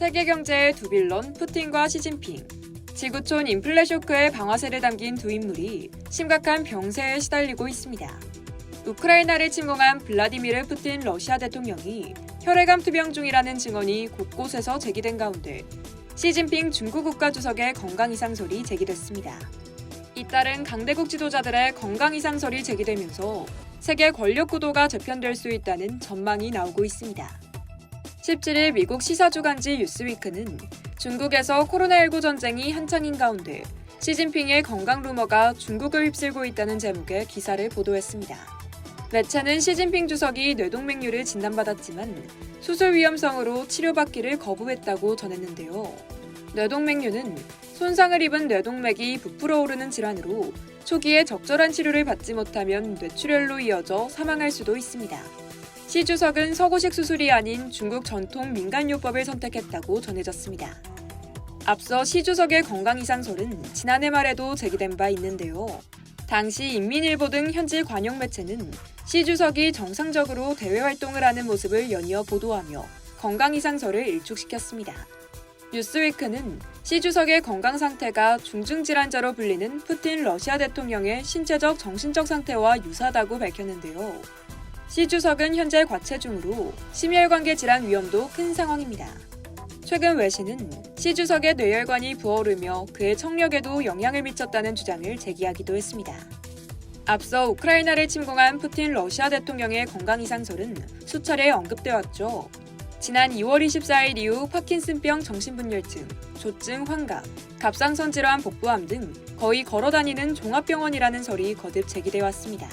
세계 경제의 두 빌런 푸틴과 시진핑. 지구촌 인플레 쇼크의 방아쇠를 담긴 두 인물이 심각한 병세에 시달리고 있습니다. 우크라이나를 침공한 블라디미르 푸틴 러시아 대통령이 혈액암 투병 중이라는 증언이 곳곳에서 제기된 가운데 시진핑 중국 국가주석의 건강 이상설이 제기됐습니다. 잇따른 강대국 지도자들의 건강 이상설이 제기되면서 세계 권력 구도가 재편될 수 있다는 전망이 나오고 있습니다. 17일 미국 시사주간지 뉴스위크는 중국에서 코로나19 전쟁이 한창인 가운데 시진핑의 건강 루머가 중국을 휩쓸고 있다는 제목의 기사를 보도했습니다. 매체는 시진핑 주석이 뇌동맥류를 진단받았지만 수술 위험성으로 치료받기를 거부했다고 전했는데요. 뇌동맥류는 손상을 입은 뇌동맥이 부풀어 오르는 질환으로 초기에 적절한 치료를 받지 못하면 뇌출혈로 이어져 사망할 수도 있습니다. 시 주석은 서구식 수술이 아닌 중국 전통 민간요법을 선택했다고 전해졌습니다. 앞서 시 주석의 건강 이상설은 지난해 말에도 제기된 바 있는데요. 당시 인민일보 등 현지 관영 매체는 시 주석이 정상적으로 대외 활동을 하는 모습을 연이어 보도하며 건강 이상설을 일축시켰습니다. 뉴스위크는 시 주석의 건강 상태가 중증질환자로 불리는 푸틴 러시아 대통령의 신체적 정신적 상태와 유사하다고 밝혔는데요. 시 주석은 현재 과체중으로 심혈관계 질환 위험도 큰 상황입니다. 최근 외신은 시 주석의 뇌혈관이 부어오르며 그의 청력에도 영향을 미쳤다는 주장을 제기하기도 했습니다. 앞서 우크라이나를 침공한 푸틴 러시아 대통령의 건강 이상설은 수차례 언급돼 왔죠. 지난 2월 24일 이후 파킨슨병 정신분열증, 조증 환각, 갑상선 질환 복부암 등 거의 걸어다니는 종합병원이라는 설이 거듭 제기돼 왔습니다.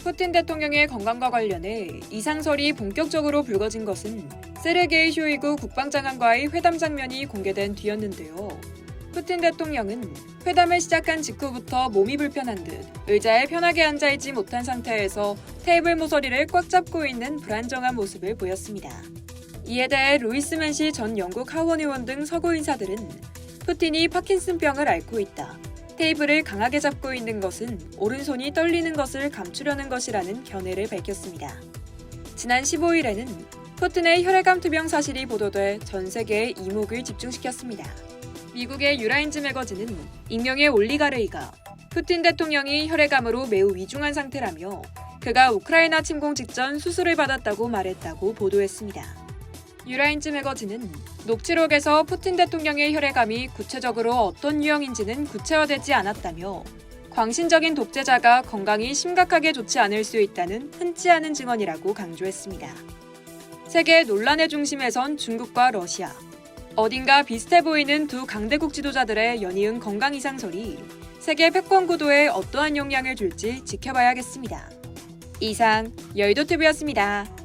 푸틴 대통령의 건강과 관련해 이상설이 본격적으로 불거진 것은 세르게이 쇼이구 국방장관과의 회담 장면이 공개된 뒤였는데요. 푸틴 대통령은 회담을 시작한 직후부터 몸이 불편한 듯 의자에 편하게 앉아있지 못한 상태에서 테이블 모서리를 꽉 잡고 있는 불안정한 모습을 보였습니다. 이에 대해 루이스 맨시 전 영국 하원 의원 등 서구 인사들은 푸틴이 파킨슨병을 앓고 있다. 테이블을 강하게 잡고 있는 것은 오른손이 떨리는 것을 감추려는 것이라는 견해를 밝혔습니다. 지난 15일에는 푸틴의 혈액암 투병 사실이 보도돼 전 세계의 이목을 집중시켰습니다. 미국의 유라인즈 매거진은 익명의 올리가르이가 푸틴 대통령이 혈액암으로 매우 위중한 상태라며 그가 우크라이나 침공 직전 수술을 받았다고 말했다고 보도했습니다. 유라인즈 매거진은 녹취록에서 푸틴 대통령의 혈액암이 구체적으로 어떤 유형인지는 구체화되지 않았다며 광신적인 독재자가 건강이 심각하게 좋지 않을 수 있다는 흔치 않은 증언이라고 강조했습니다. 세계 논란의 중심에선 중국과 러시아. 어딘가 비슷해 보이는 두 강대국 지도자들의 연이은 건강 이상설이 세계 패권 구도에 어떠한 영향을 줄지 지켜봐야겠습니다. 이상 여의도TV였습니다.